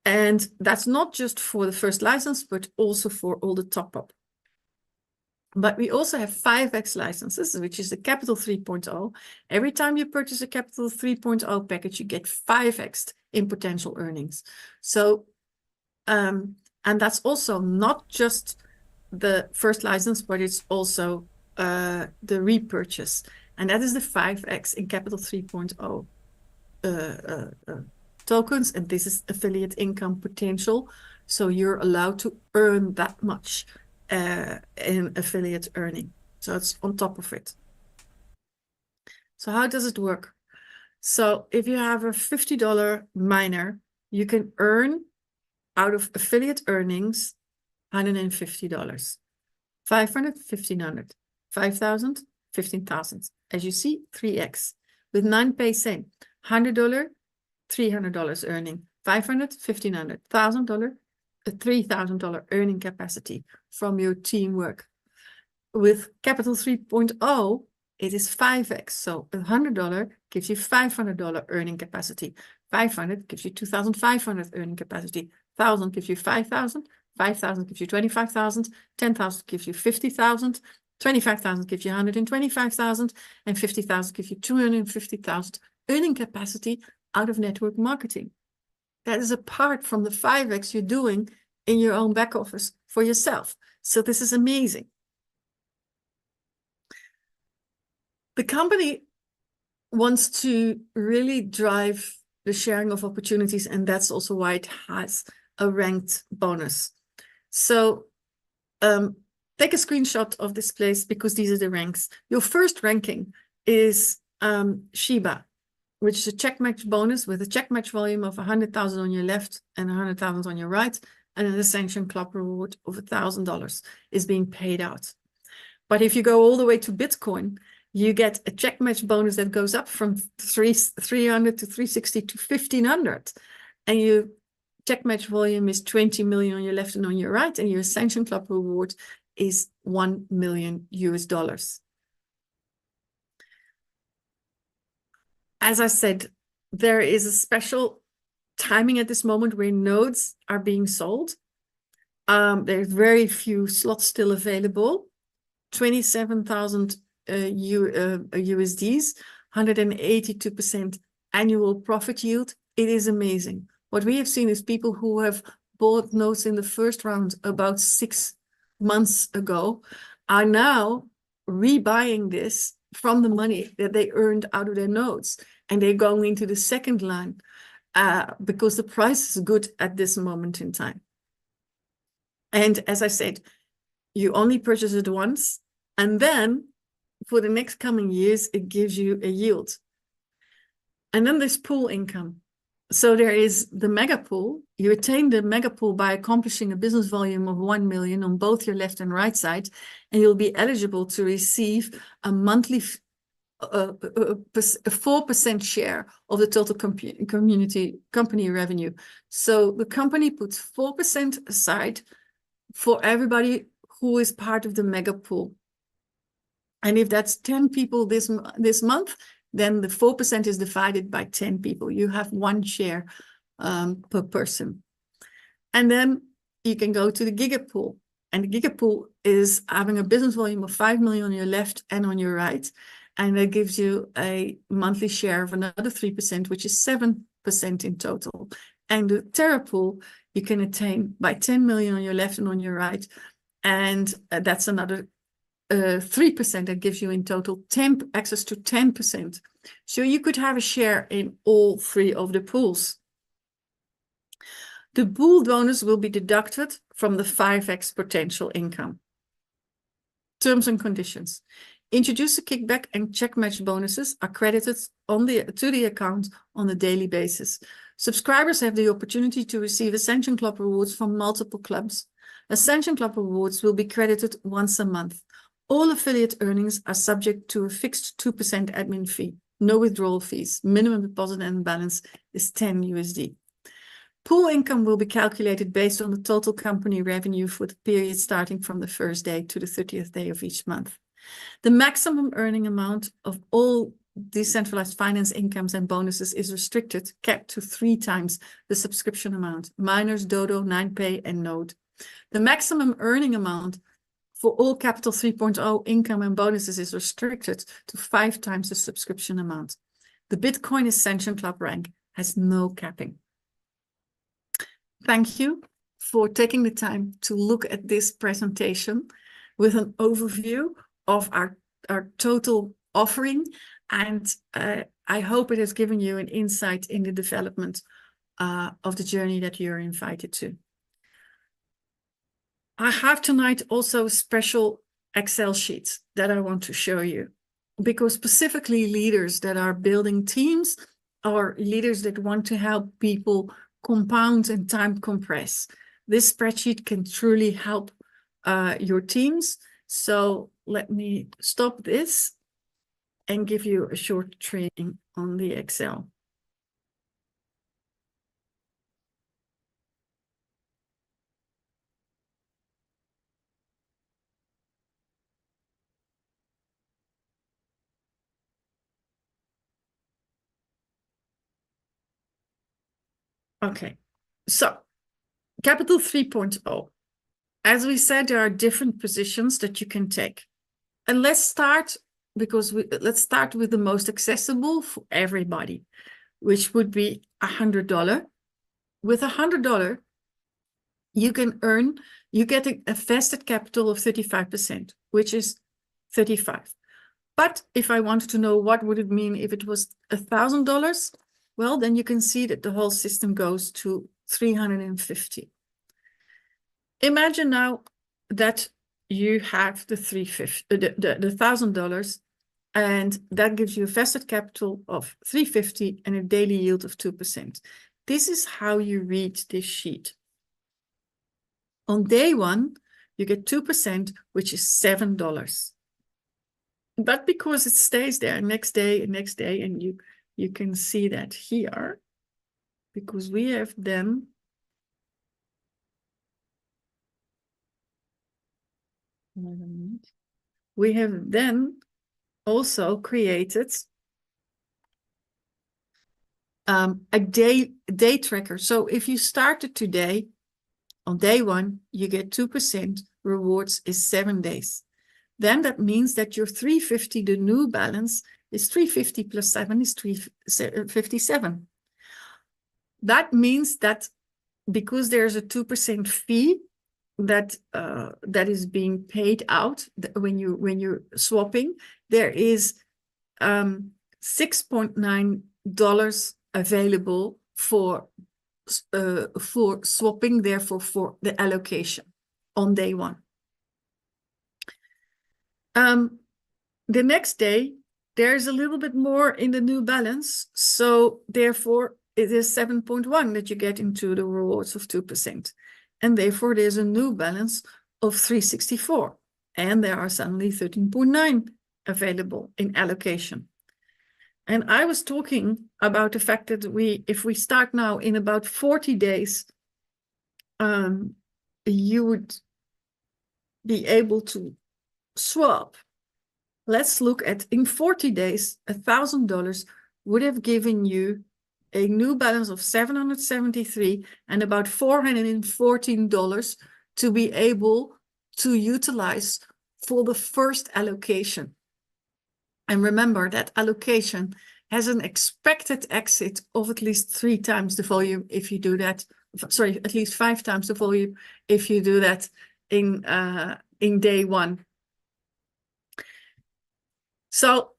And that's not just for the first license, but also for all the top-up. But we also have 5x licenses, which is the Capital 3.0. Every time you purchase a Capital 3.0 package, you get 5x in potential earnings. So, and that's also not just the first license, but it's also the repurchase. And that is the 5x in Capital 3.0 tokens. And this is affiliate income potential. So you're allowed to earn that much in affiliate earning. So it's on top of it. So how does it work? So if you have a $50 miner, you can earn out of affiliate earnings $150. 500, 1,500. 5,000, 15,000. As you see, 3x. With 9pay, same. $100, $300 earning. 500, 1,500. $1,000, a $3,000 earning capacity from your teamwork. With Capital 3.0, it is 5x. So $100 gives you $500 earning capacity. 500 gives you 2,500 earning capacity. 1,000 gives you 5,000. 5,000 gives you 25,000. 10,000 gives you 50,000. 25,000 gives you 125,000. And 50,000 gives you 250,000 earning capacity out of network marketing. That is apart from the 5x you're doing in your own back office for yourself. So this is amazing. The company wants to really drive the sharing of opportunities, and that's also why it has a ranked bonus. So take a screenshot of this place because these are the ranks. Your first ranking is Shiba, which is a check match bonus with a check match volume of 100,000 on your left and 100,000 on your right, and an Ascension Club reward of $1,000 is being paid out. But if you go all the way to Bitcoin, you get a check match bonus that goes up from 300 to 360 to 1,500, and your check match volume is 20 million on your left and on your right, and your Ascension Club reward is $1 million US. As I said, there is a special timing at this moment where nodes are being sold. There's very few slots still available. 27,000 USDs, 182% annual profit yield. It is amazing. What we have seen is people who have bought nodes in the first round about 6 months ago are now rebuying this from the money that they earned out of their nodes, and they're going into the second line because the price is good at this moment in time. And as I said, you only purchase it once, and then for the next coming years, it gives you a yield. And then there's pool income. So there is the mega pool. You attain the mega pool by accomplishing a business volume of 1 million on both your left and right side, and you'll be eligible to receive a monthly 4% share of the total company revenue. So the company puts 4% aside for everybody who is part of the mega pool. And if that's 10 people this month, then the 4% is divided by 10 people. You have 1 share per person. And then you can go to the gigapool. And the gigapool is having a business volume of 5 million on your left and on your right. And that gives you a monthly share of another 3%, which is 7% in total. And the Terrapool you can attain by 10 million on your left and on your right. And that's another 3% that gives you in total access to 10%. So you could have a share in all 3 of the pools. The pool bonus will be deducted from the 5x potential income. Terms and conditions. Introduce a kickback and check match bonuses are credited to the account on a daily basis. Subscribers have the opportunity to receive Ascension Club rewards from multiple clubs. Ascension Club rewards will be credited once a month. All affiliate earnings are subject to a fixed 2% admin fee. No withdrawal fees. Minimum deposit and balance is 10 USD. Pool income will be calculated based on the total company revenue for the period starting from the first day to the 30th day of each month. The maximum earning amount of all decentralized finance incomes and bonuses is restricted, capped to 3 times the subscription amount, Miners, Dodo, 9pay, and Node. The maximum earning amount for all Capital 3.0 income and bonuses is restricted to 5 times the subscription amount. The Bitcoin Ascension Club rank has no capping. Thank you for taking the time to look at this presentation with an overview of our total offering. And I hope it has given you an insight in the development of the journey that you're invited to. I have tonight also special Excel sheets that I want to show you, because specifically leaders that are building teams or leaders that want to help people compound and time compress. This spreadsheet can truly help your teams. So let me stop this and give you a short training on the Excel. Okay, so Capital 3.0. As we said, there are different positions that you can take. And let's start with the most accessible for everybody, which would be $100. With $100, you get a vested capital of 35%, which is 35. But if I wanted to know what would it mean if it was $1,000, well, then you can see that the whole system goes to 350. Imagine now that you have the $1,000, and that gives you a vested capital of 350 and a daily yield of 2%. This is how you read this sheet. On day 1, you get 2%, which is $7. But because it stays there next day, and you can see that here, because we have then also created a day tracker. So if you started today, on day 1, you get 2%, rewards is 7 days. Then that means that your 350, the new balance, is 350 plus 7 is 357. That means that because there's a 2% fee that is being paid out when you're swapping, there is $6.9 available for swapping, therefore for the allocation on day 1. The next day, there's a little bit more in the new balance, so therefore it is 7.1 that you get into the rewards of 2%. And therefore there's a new balance of 364. And there are suddenly 13.9 available in allocation. And I was talking about the fact that if we start now in about 40 days, you would be able to swap let's look at in 40 days, $1,000 would have given you a new balance of 773 and about $414 to be able to utilize for the first allocation. And remember that allocation has an expected exit of at least 3 times the volume if you do that. Sorry, at least 5 times the volume if you do that in day 1. So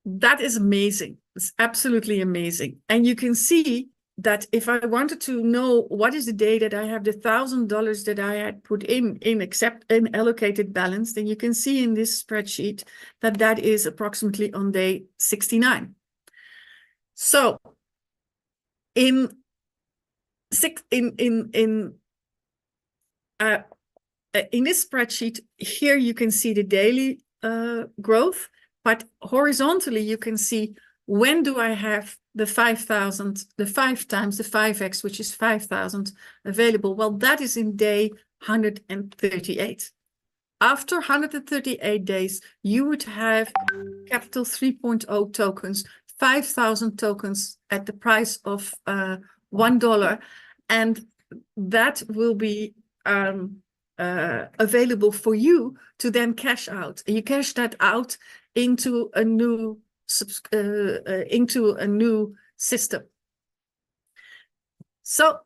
that is amazing. It's absolutely amazing. And you can see that if I wanted to know what is the day that I have the $1,000 that I had put in allocated balance, then you can see in this spreadsheet that that is approximately on day 69. So in this spreadsheet here, you can see the daily growth, but horizontally you can see when do I have the 5,000, the 5 times the 5x, which is 5,000 available. Well, that is in day 138. After 138 days, you would have Capital 3.0 tokens, 5,000 tokens at the price of $1, and that will be available for you to then cash out. And you cash that out into a new system. So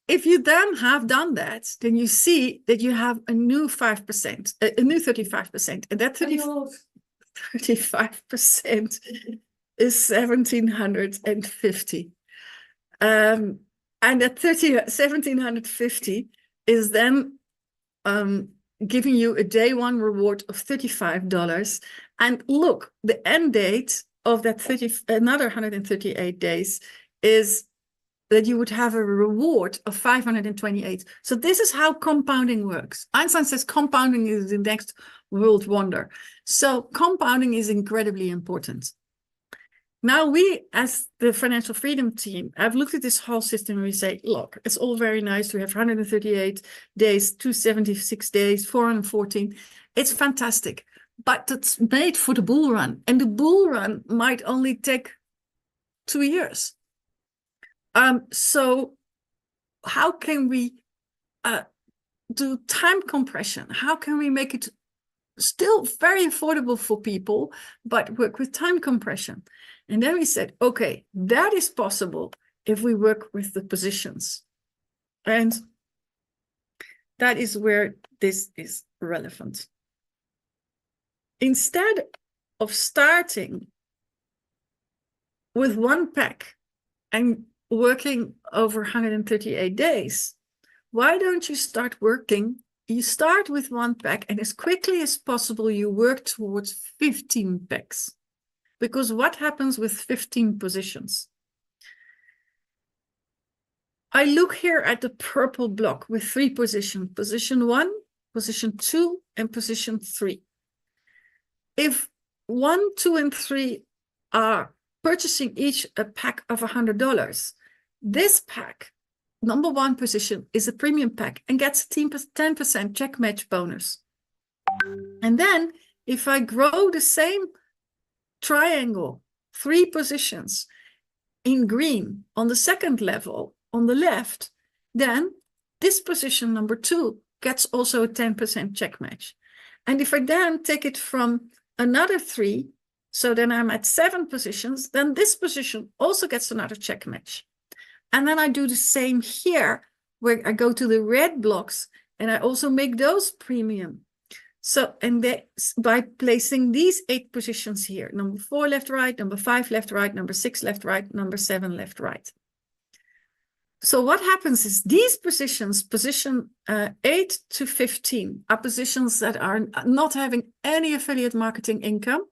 if you then have done that, then you see that you have a new 5%, a new 35%, and that 35% is 1,750. And that 1,750 is then giving you a day 1 reward of $35. And look, the end date of that another 138 days is that you would have a reward of 528. So this is how compounding works. Einstein says compounding is the next world wonder. So compounding is incredibly important. Now we, as the financial freedom team, have looked at this whole system and we say, look, it's all very nice. We have 138 days, 276 days, 414. It's fantastic, but it's made for the bull run. And the bull run might only take 2 years. So how can we do time compression? How can we make it still very affordable for people, but work with time compression? And then we said, okay, that is possible if we work with the positions. And that is where this is relevant. Instead of starting with 1 pack and working over 138 days, why don't you start working? You start with 1 pack, and as quickly as possible, you work towards 15 packs. Because what happens with 15 positions? I look here at the purple block with 3 positions, position 1, position 2, and position 3. If 1, 2, and 3 are purchasing each a pack of $100, this pack, number 1 position, is a premium pack and gets a 10% check match bonus. And then if I grow the same triangle, 3 positions in green on the second level on the left, then this position number 2 gets also a 10% check match. And if I then take it from another 3, so then I'm at 7 positions, then this position also gets another check match. And then I do the same here, where I go to the red blocks and I also make those premium. So, and by placing these 8 positions here, number 4 left, right, number 5 left, right, number 6 left, right, number 7 left, right. So what happens is these positions, position 8 to 15, are positions that are not having any affiliate marketing income.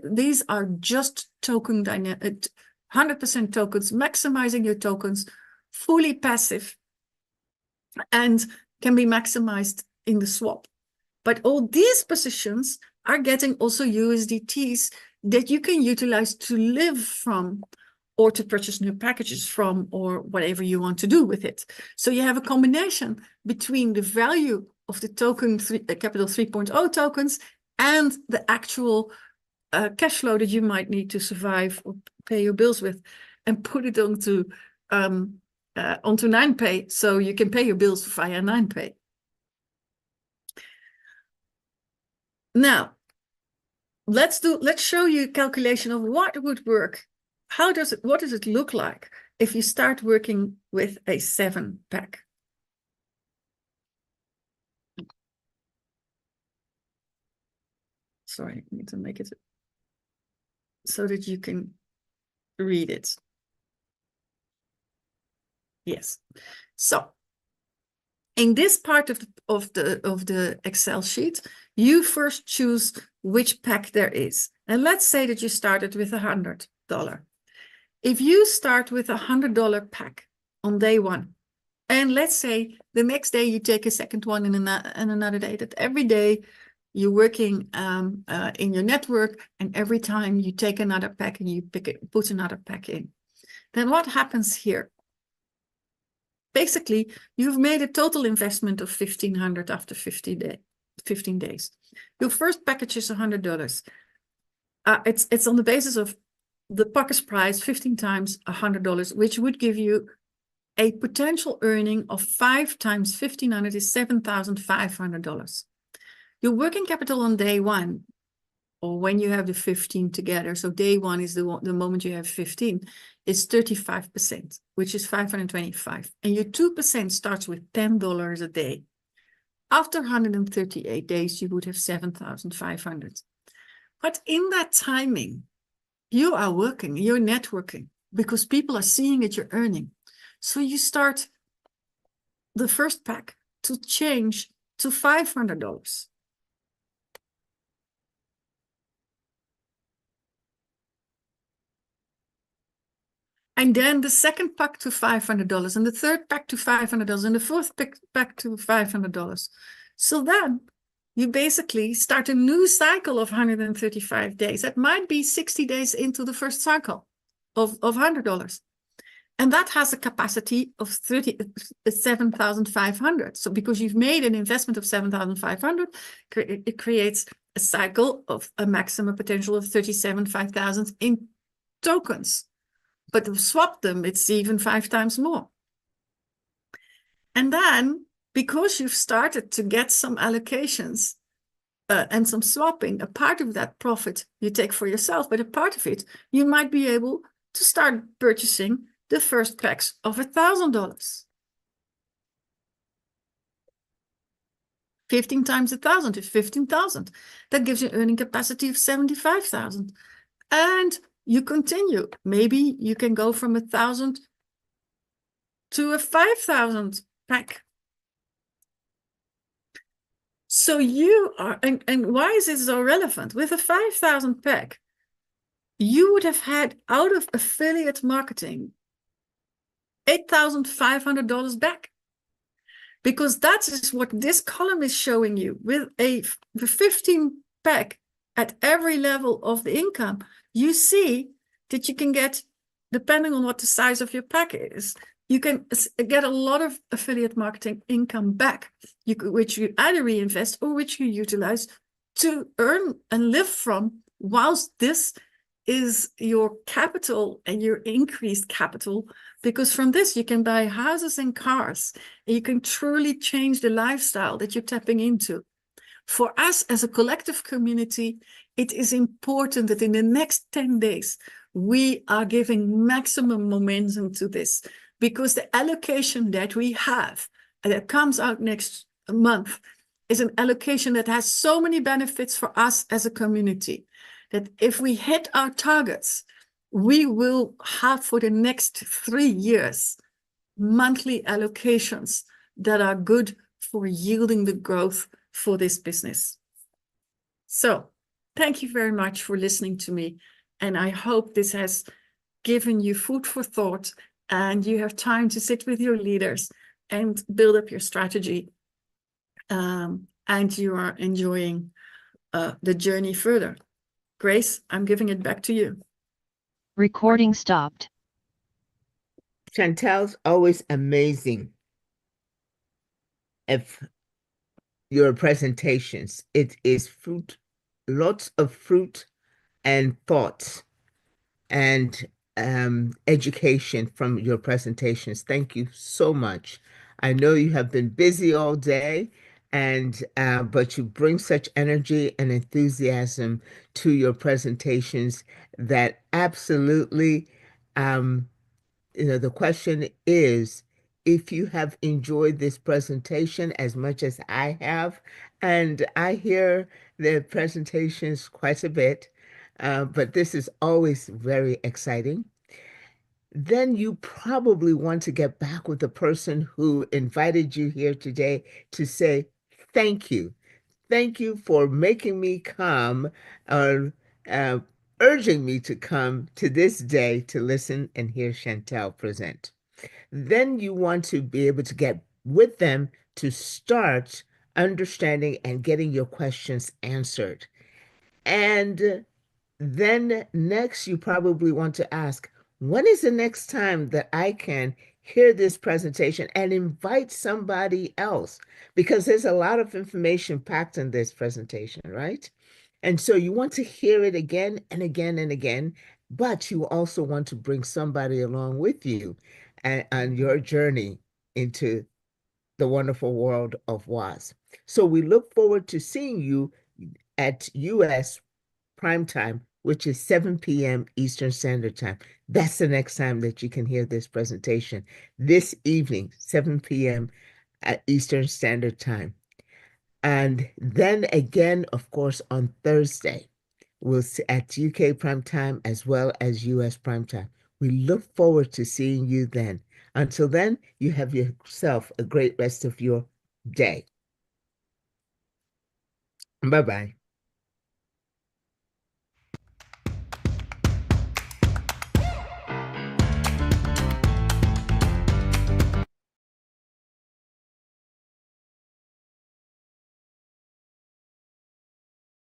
These are just token dynamic, 100% tokens, maximizing your tokens, fully passive, and can be maximized in the swap. But all these positions are getting also USDTs that you can utilize to live from, or to purchase new packages from, or whatever you want to do with it. So you have a combination between the value of the token Capital 3.0 tokens and the actual cash flow that you might need to survive or pay your bills with, and put it onto 9pay, so you can pay your bills via 9pay. Now, let's show you a calculation of what would work. What does it look like if you start working with a 7-pack? Sorry, I need to make it so that you can read it. Yes. So in this part of the Excel sheet, you first choose which pack there is. And let's say that you started with $100. If you start with $100 pack on day one, and let's say the next day you take a second one and another day, that every day you're working in your network, and every time you take another pack and you put another pack in, then what happens here? Basically, you've made a total investment of $1,500 after 15 days. Your first package is $100. It's on the basis of the purchase price 15 times $100, which would give you a potential earning of 5 times 1,500 is $7,500. Your working capital on day one, or when you have the 15 together, so day one is the moment you have 15, is 35%, which is 525. And your 2% starts with $10 a day. After 138 days, you would have 7,500. But in that timing, you are working, you're networking, because people are seeing that you're earning. So you start the first pack to change to $500. And then the second pack to $500, and the third pack to $500, and the fourth pack to $500. So then you basically start a new cycle of 135 days. That might be 60 days into the first cycle of $100. And that has a capacity of 7,500. So because you've made an investment of 7,500, it creates a cycle of a maximum potential of 37,500 in tokens. But to swap them, it's even 5 times more. And then, because you've started to get some allocations and some swapping, a part of that profit you take for yourself, but a part of it, you might be able to start purchasing the first packs of $1,000. 15 times 1,000 is 15,000. That gives you an earning capacity of 75,000. And you continue. Maybe you can go from 1,000 to a 5,000 pack. So you are, and why is it so relevant? With a 5,000 pack, you would have had out of affiliate marketing $8,500 back. Because that is what this column is showing you. With the 15 pack at every level of the income, you see that you can get, depending on what the size of your pack is, you can get a lot of affiliate marketing income back, which you either reinvest or which you utilize to earn and live from, whilst this is your capital and your increased capital, because from this you can buy houses and cars, and you can truly change the lifestyle that you're tapping into. For us as a collective community, it is important that in the next 10 days, we are giving maximum momentum to this, because the allocation that we have and that comes out next month is an allocation that has so many benefits for us as a community, that if we hit our targets, we will have for the next 3 years monthly allocations that are good for yielding the growth for this business. So thank you very much for listening to me. And I hope this has given you food for thought, and you have time to sit with your leaders and build up your strategy. And you are enjoying the journey further. Grace, I'm giving it back to you. Recording stopped. Chantel's always amazing. If your presentations, it is fruit lots of fruit and thoughts and education from your presentations. Thank you so much. I know you have been busy all day, and but you bring such energy and enthusiasm to your presentations that absolutely, um, the question is if you have enjoyed this presentation as much as I have, and I hear the presentations quite a bit, but this is always very exciting. Then you probably want to get back with the person who invited you here today to say, thank you. Thank you for making me come or uh, urging me to come to this day to listen and hear Chantel present. Then you want to be able to get with them to start understanding and getting your questions answered. And then next, you probably want to ask, when is the next time that I can hear this presentation and invite somebody else? Because there's a lot of information packed in this presentation, right? And so you want to hear it again and again and again, but you also want to bring somebody along with you on your journey into the wonderful world of Waas. So we look forward to seeing you at US prime time, which is 7 p.m. Eastern Standard Time. That's the next time that you can hear this presentation. This evening, 7 p.m. at Eastern Standard Time. And then again, of course, on Thursday, we'll see at UK prime time as well as US prime time. We look forward to seeing you then. Until then, you have yourself a great rest of your day. Bye-bye.